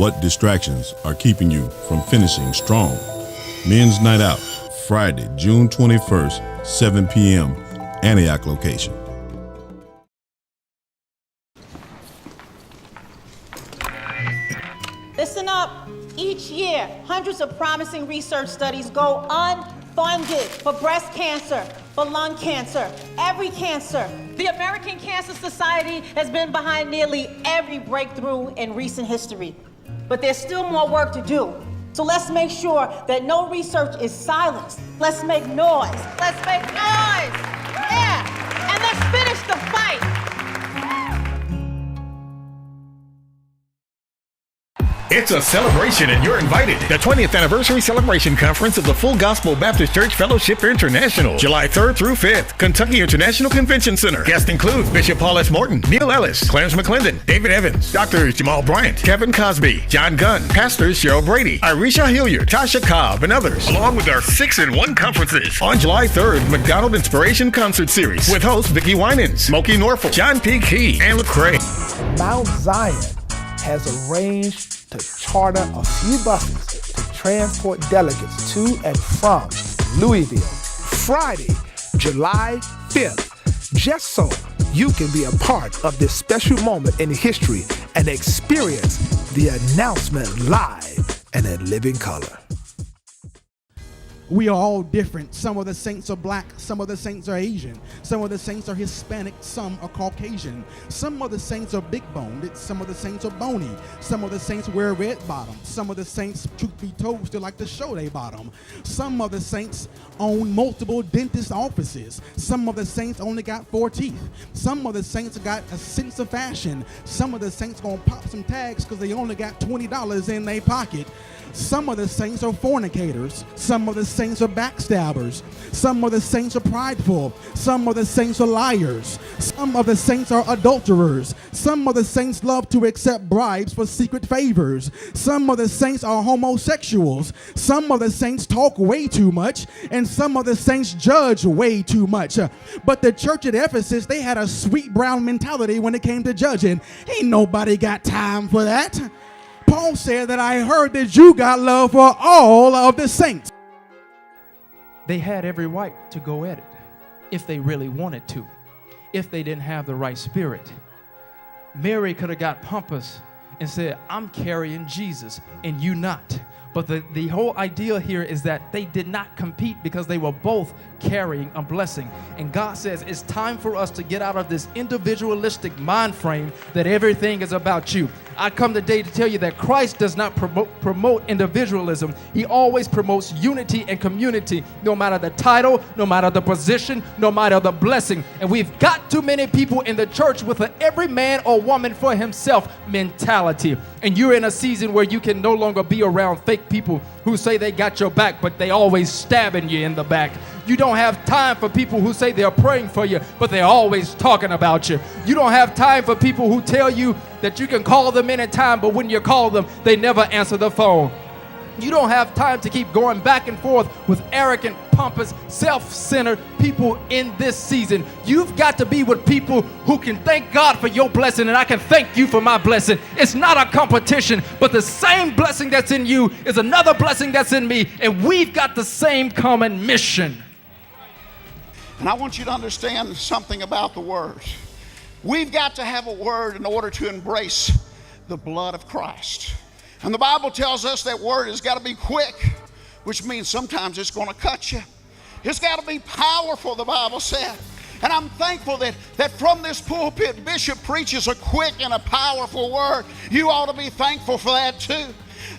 What distractions are keeping you from finishing strong? Men's Night Out, Friday, June 21st, 7 p.m., Antioch location. Listen up. Each year, hundreds of promising research studies go unfunded for breast cancer, for lung cancer, every cancer. The American Cancer Society has been behind nearly every breakthrough in recent history. But there's still more work to do. So let's make sure that no research is silenced. Let's make noise. Let's make noise. Yeah. And let's finish the fight. It's a celebration and you're invited. The 20th Anniversary Celebration Conference of the Full Gospel Baptist Church Fellowship International, July 3rd through 5th, Kentucky International Convention Center. Guests include Bishop Paul S. Morton, Neil Ellis, Clarence McClendon, David Evans, Drs. Jamal Bryant, Kevin Cosby, John Gunn, Pastors Cheryl Brady, Irisha Hilliard, Tasha Cobb, and others, along with our 6-in-1 conferences. On July 3rd, McDonald Inspiration Concert Series with hosts Vicki Winans, Smokey Norfolk, John P. Key, and Lecrae. Mount Zion has arranged to charter a few buses to transport delegates to and from Louisville, Friday, July 5th, just so you can be a part of this special moment in history and experience the announcement live and in living color. We are all different. Some of the saints are black, some of the saints are Asian, some of the saints are Hispanic, some are Caucasian. Some of the saints are big-boned, some of the saints are bony, some of the saints wear red bottoms, some of the saints, truth be told, still like to show their bottom. Some of the saints own multiple dentist offices. Some of the saints only got 4 teeth. Some of the saints got a sense of fashion. Some of the saints gonna pop some tags because they only got $20 in their pocket. Some of the saints are fornicators. Some of the saints are backstabbers. Some of the saints are prideful. Some of the saints are liars. Some of the saints are adulterers. Some of the saints love to accept bribes for secret favors. Some of the saints are homosexuals. Some of the saints talk way too much. And some of the saints judge way too much. But the church at Ephesus, they had a sweet brown mentality when it came to judging. Ain't nobody got time for that. Paul said that I heard that you got love for all of the saints. They had every right to go at it if they really wanted to, if they didn't have the right spirit. Mary could have got pompous and said, I'm carrying Jesus and you not. But the whole idea here is that they did not compete because they were both carrying a blessing. And God says it's time for us to get out of this individualistic mind frame that everything is about you. I come today to tell you that Christ does not promote individualism. He always promotes unity and community, no matter the title, no matter the position, no matter the blessing. And we've got too many people in the church with an every man or woman for himself mentality. And you're in a season where you can no longer be around fake people who say they got your back, but they always stabbing you in the back. You don't have time for people who say they're praying for you, but they're always talking about you. You don't have time for people who tell you that you can call them anytime, but when you call them, they never answer the phone. You don't have time to keep going back and forth with arrogant, pompous, self-centered people in this season. You've got to be with people who can thank God for your blessing, and I can thank you for my blessing. It's not a competition, but the same blessing that's in you is another blessing that's in me, and we've got the same common mission. And I want you to understand something about the word. We've got to have a word in order to embrace the blood of Christ. And the Bible tells us that word has got to be quick, which means sometimes it's going to cut you. It's got to be powerful, the Bible said. And I'm thankful that from this pulpit, Bishop preaches a quick and a powerful word. You ought to be thankful for that too.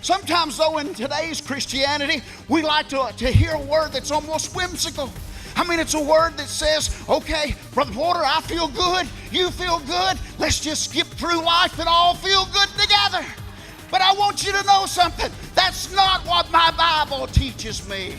Sometimes, though, in today's Christianity, we like to hear a word that's almost whimsical. I mean, it's a word that says, okay, Brother Porter, I feel good, you feel good, let's just skip through life and all feel good together. But I want you to know something. That's not what my Bible teaches me.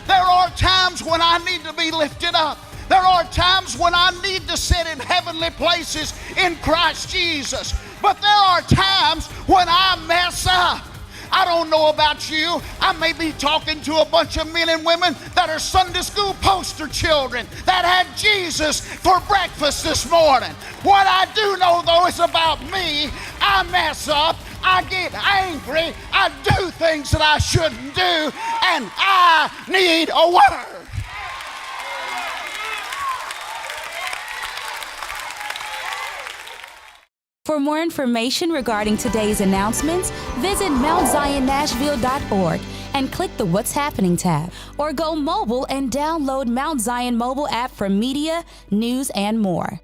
There are times when I need to be lifted up. There are times when I need to sit in heavenly places in Christ Jesus. But there are times when I mess up. I don't know about you. I may be talking to a bunch of men and women that are Sunday school poster children that had Jesus for breakfast this morning. What I do know, though, is about me. I mess up. I get angry, I do things that I shouldn't do, and I need a word. For more information regarding today's announcements, visit MountZionNashville.org and click the What's Happening tab, or go mobile and download Mount Zion mobile app for media, news, and more.